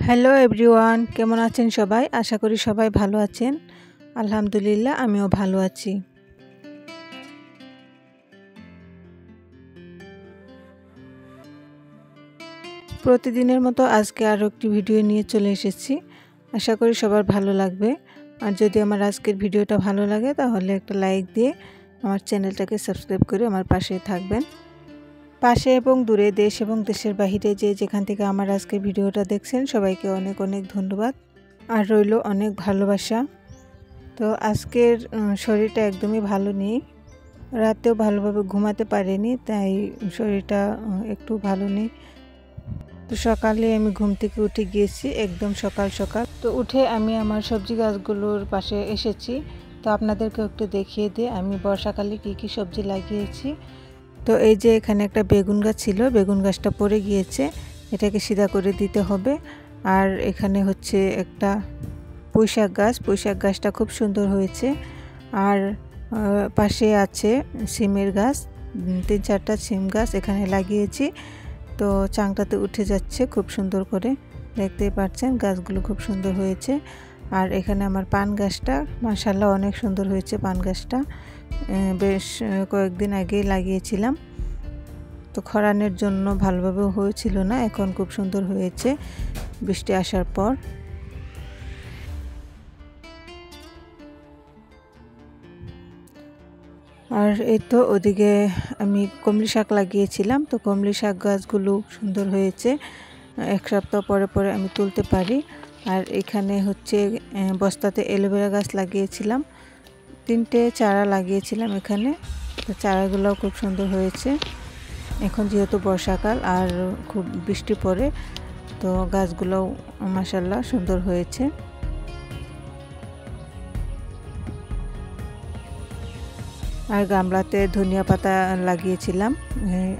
Hello everyone, কেমন আছেন সবাই? আশা করি সবাই ভালো আছেন। আলহামদুলিল্লাহ, আমিও ভালো আছি। প্রতিদিনের মতো আজকে আরও একটি ভিডিও নিয়ে চলে এসেছি। আশা করি সবার ভালো লাগবে। আর যদি আমার আজকের ভিডিওটা ভালো লাগে তাহলে একটা লাইক দিয়ে আমার চ্যানেলটাকে সাবস্ক্রাইব করে আমার পাশে থাকবেন। পাশে এবং দূরে, দেশ এবং দেশের বাহিরে যেখান থেকে আমার আজকের ভিডিওটা দেখছেন সবাইকে অনেক অনেক ধন্যবাদ আর রইল অনেক ভালোবাসা। তো আজকের শরীরটা একদমই ভালো নেই, রাতেও ভালোভাবে ঘুমাতে পারিনি, তাই শরীরটা একটু ভালো নেই। তো সকালে আমি ঘুম থেকে উঠে গিয়েছি একদম সকাল সকাল। তো উঠে আমি আমার সবজি গাছগুলোর পাশে এসেছি। তো আপনাদেরকে একটু দেখিয়ে দিয়ে আমি বর্ষাকালে কি কি সবজি লাগিয়েছি। তো এই যে এখানে একটা বেগুন গাছ ছিল, বেগুন গাছটা পড়ে গিয়েছে, এটাকে সিধা করে দিতে হবে। আর এখানে হচ্ছে একটা পুঁইশাক গাছ, পুঁইশাক গাছটা খুব সুন্দর হয়েছে। আর পাশে আছে সিমের গাছ, 3-4টা সিম গাছ এখানে লাগিয়েছি। তো চাংটাতে উঠে যাচ্ছে খুব সুন্দর করে, দেখতেই পাচ্ছেন গাছগুলো খুব সুন্দর হয়েছে। আর এখানে আমার পান গাছটা মাশাআল্লাহ অনেক সুন্দর হয়েছে। পান গাছটা বেশ কয়েকদিন আগেই লাগিয়েছিলাম, তো খরানের জন্য ভালোভাবে হয়েছিল না, এখন খুব সুন্দর হয়েছে বৃষ্টি আসার পর। আর এই তো ওদিকে আমি কমলি শাক লাগিয়েছিলাম, তো কমলি শাক গাছগুলো সুন্দর হয়েছে, 1 সপ্তাহ পরে পরে আমি তুলতে পারি। আর এখানে হচ্ছে বস্তাতে অ্যালোভেরা গাছ লাগিয়েছিলাম, 3টে চারা লাগিয়েছিলাম এখানে। তো চারাগুলোও খুব সুন্দর হয়েছে। এখন যেহেতু বর্ষাকাল আর খুব বৃষ্টি পড়ে, তো গাছগুলোও মাশাআল্লাহ সুন্দর হয়েছে। আর গামলাতে ধনিয়া পাতা লাগিয়েছিলাম,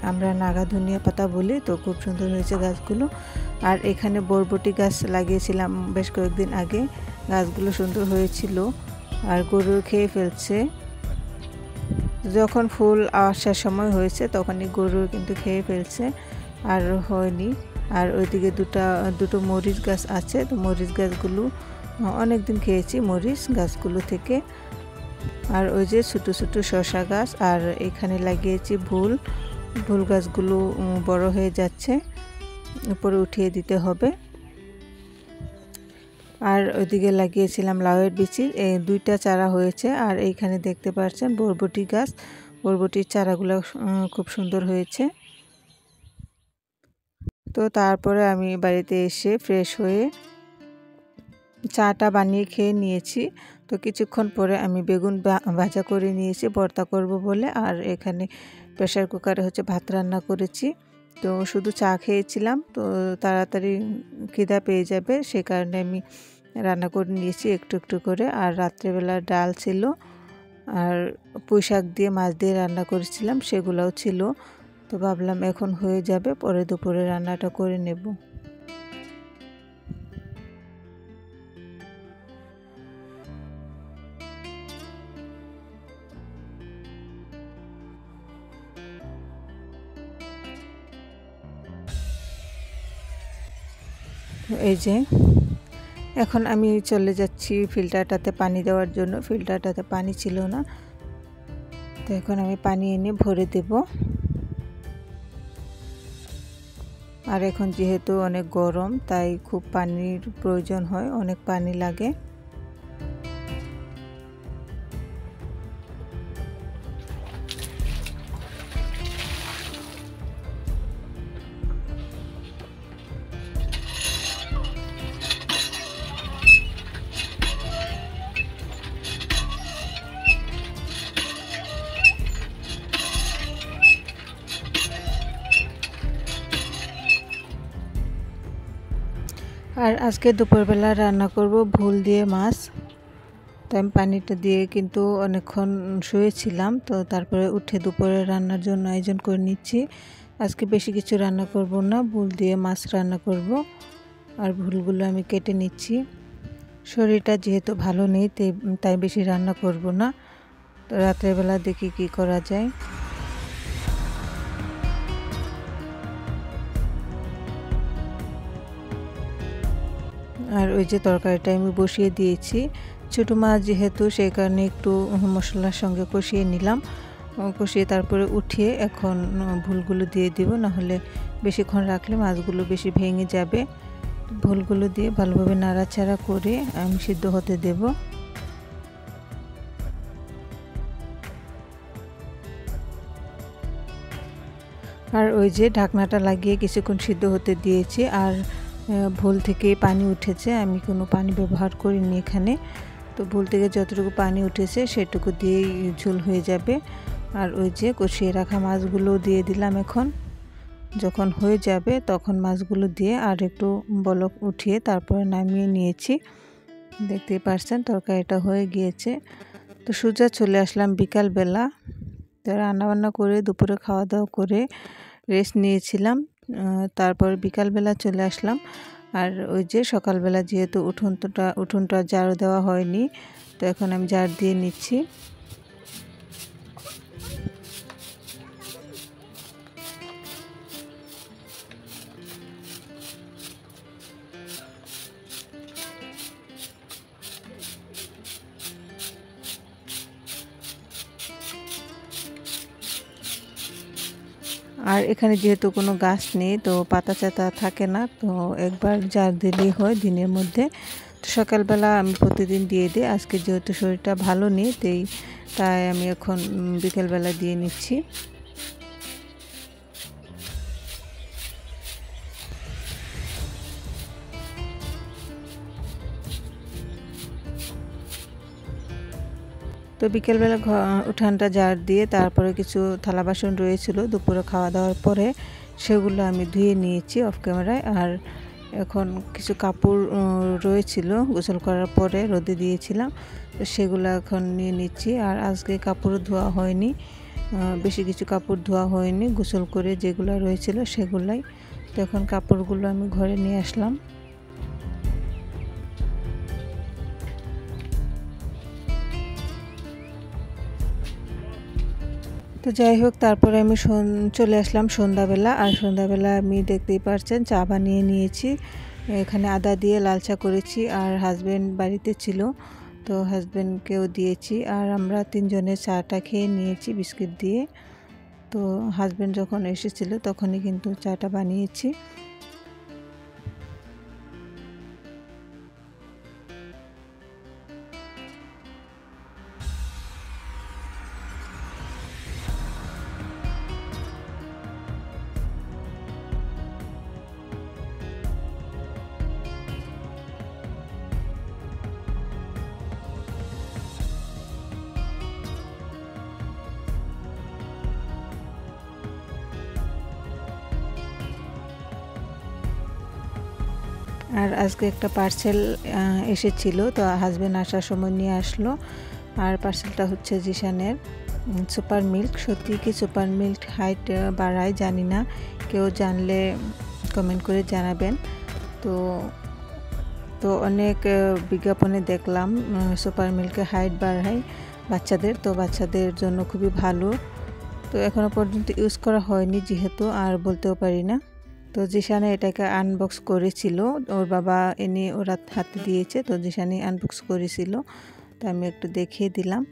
আমরা নাগা ধনিয়া পাতা বলি, তো খুব সুন্দর হয়েছে গাছগুলো। আর এখানে বরবটি গাছ লাগিয়েছিলাম বেশ কয়েকদিন আগে, গাছগুলো সুন্দর হয়েছিল আর গরু খেয়ে ফেলছে। যখন ফুল আসার সময় হয়েছে তখনই গরু কিন্তু খেয়ে ফেলছে, আর হয়নি। আর ওইদিকে দুটো মরিচ গাছ আছে, তো মরিচ গাছগুলো অনেক দিন খেয়েছি মরিচ গাছগুলো থেকে। আর ওই যে ছোটো ছোটো শসা গাছ, আর এখানে লাগিয়েছি ভুল গাছগুলো বড় হয়ে যাচ্ছে, উপরে উঠিয়ে দিতে হবে। আর ওইদিকে লাগিয়েছিলাম লাউয়ের বিচি, 2টা চারা হয়েছে। আর এইখানে দেখতে পাচ্ছেন বরবটি গাছ, বরবটির চারাগুলো খুব সুন্দর হয়েছে। তো তারপরে আমি বাড়িতে এসে ফ্রেশ হয়ে চাটা বানিয়ে খেয়ে নিয়েছি। তো কিছুক্ষণ পরে আমি বেগুন ভাজা করে নিয়েছি ভর্তা করব বলে। আর এখানে প্রেসার কুকারে হচ্ছে ভাত রান্না করেছি। তো শুধু চা খেয়েছিলাম, তো তাড়াতাড়ি খিদা পেয়ে যাবে, সে কারণে আমি রান্না করে নিয়েছি একটু একটু করে। আর রাত্রেবেলা ডাল ছিল, আর পুঁইশাক দিয়ে মাছ দিয়ে রান্না করেছিলাম, সেগুলোও ছিল। তো ভাবলাম এখন হয়ে যাবে, পরে দুপুরে রান্নাটা করে নেব। এই যে এখন আমি চলে যাচ্ছি ফিল্টারটাতে পানি দেওয়ার জন্য, ফিল্টারটাতে পানি ছিল না, তো এখন আমি পানি এনে ভরে দেব। আর এখন যেহেতু অনেক গরম, তাই খুব পানির প্রয়োজন হয়, অনেক পানি লাগে। আর আজকে দুপুরবেলা রান্না করব ভুল দিয়ে মাছ। তো আমি পানিটা দিয়ে কিন্তু অনেকক্ষণ শুয়েছিলাম, তো তারপরে উঠে দুপুরে রান্নার জন্য আয়োজন করে নিচ্ছি। আজকে বেশি কিছু রান্না করব না, ভুল দিয়ে মাছ রান্না করব। আর ভুলগুলো আমি কেটে নিচ্ছি। শরীরটা যেহেতু ভালো নেই, তাই বেশি রান্না করব না, তো রাত্রেবেলা দেখি কি করা যায়। আর ওই যে তরকারিটা আমি বসিয়ে দিয়েছি, ছোটো মাছ যেহেতু সেই কারণে একটু মশলার সঙ্গে কষিয়ে নিলাম। কষিয়ে তারপরে উঠিয়ে এখন ভুলগুলো দিয়ে দিব, নাহলে বেশিক্ষণ রাখলে মাছগুলো বেশি ভেঙে যাবে। ভুলগুলো দিয়ে ভালোভাবে নাড়াচাড়া করে আমি সিদ্ধ হতে দেব। আর ওই যে ঢাকনাটা লাগিয়ে কিছুক্ষণ সিদ্ধ হতে দিয়েছি। আর ভুল থেকে পানি উঠেছে, আমি কোনো পানি ব্যবহার করিনি এখানে। তো ভুল থেকে যতটুকু পানি উঠেছে সেটুকু দিয়েই ঝোল হয়ে যাবে। আর ওই যে কষিয়ে রাখা মাছগুলো দিয়ে দিলাম। এখন যখন হয়ে যাবে তখন মাছগুলো দিয়ে আর একটু বলক উঠিয়ে তারপরে নামিয়ে নিয়েছি। দেখতেই পাচ্ছেন তরকারিটা হয়ে গিয়েছে। তো সোজা চলে আসলাম বিকালবেলা। তো রান্নাবান্না করে দুপুরে খাওয়া দাওয়া করে রেস্ট নিয়েছিলাম। তারপর বিকালবেলা চলে আসলাম। আর ওই যে সকালবেলা যেহেতু উঠোনটা ঝাড়ু দেওয়া হয়নি, তো এখন আমি ঝাড় দিয়ে নিচ্ছি। আর এখানে যেহেতু কোনো গাছ নেই, তো পাতা চাতা থাকে না, তো একবার ঝাড় দিলেই হয় দিনের মধ্যে। তো সকালবেলা আমি প্রতিদিন দিয়ে দিই। আজকে যেহেতু শরীরটা ভালো নেই, তাই আমি এখন বিকেলবেলা দিয়ে নিচ্ছি। তো বিকেলবেলা উঠানটা ঝাড় দিয়ে তারপরে কিছু থালা বাসন রয়েছিল দুপুরে খাওয়া দাওয়ার পরে, সেগুলো আমি ধুয়ে নিয়েছি অফ ক্যামেরায়। আর এখন কিছু কাপড় রয়েছিল গোসল করার পরে রোদে দিয়েছিলাম, তো সেগুলো এখন নিয়ে নিচ্ছি। আর আজকে কাপড়ও ধোয়া হয়নি, বেশি কিছু কাপড় ধোয়া হয়নি, গোসল করে যেগুলো রয়েছিল সেগুলাই। তো এখন কাপড়গুলো আমি ঘরে নিয়ে আসলাম। তো যাই হোক, তারপরে আমি চলে আসলাম সন্ধ্যাবেলা। আর সন্ধ্যাবেলা আমি দেখতেই পাচ্ছেন চা বানিয়ে নিয়েছি। এখানে আদা দিয়ে লাল চা করেছি। আর হাজব্যান্ড বাড়িতে ছিল, তো হাজব্যান্ডকেও দিয়েছি। আর আমরা তিনজনে চাটা খেয়ে নিয়েছি বিস্কিট দিয়ে। তো হাজব্যান্ড যখন এসেছিল তখনই কিন্তু চাটা বানিয়েছি। আর আজকে একটা পার্সেল এসেছিল, তো হাজব্যান্ড আসার সময় নিয়ে আসলো। আর পার্সেলটা হচ্ছে জিশানের সুপার মিল্ক। সত্যি কি সুপার মিল্ক হাইট বাড়ায় জানি না, কেউ জানলে কমেন্ট করে জানাবেন। তো তো অনেক বিজ্ঞাপনে দেখলাম সুপার মিল্কে হাইট বাড়ায় বাচ্চাদের, তো বাচ্চাদের জন্য খুবই ভালো। তো এখনও পর্যন্ত ইউজ করা হয়নি যেহেতু, আর বলতেও পারি না। তো জিশানে এটাকে আনবক্স করেছিল, ওর বাবা এনে ওরা হাতে দিয়েছে, তো জিশানে আনবক্স করেছিল, তো আমি একটু দেখিয়ে দিলাম।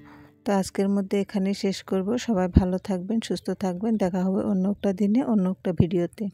তো আজকের মধ্যে এখানেই শেষ করব। সবাই ভালো থাকবেন, সুস্থ থাকবেন। দেখা হবে অন্য একটা দিনে অন্য একটা ভিডিওতে।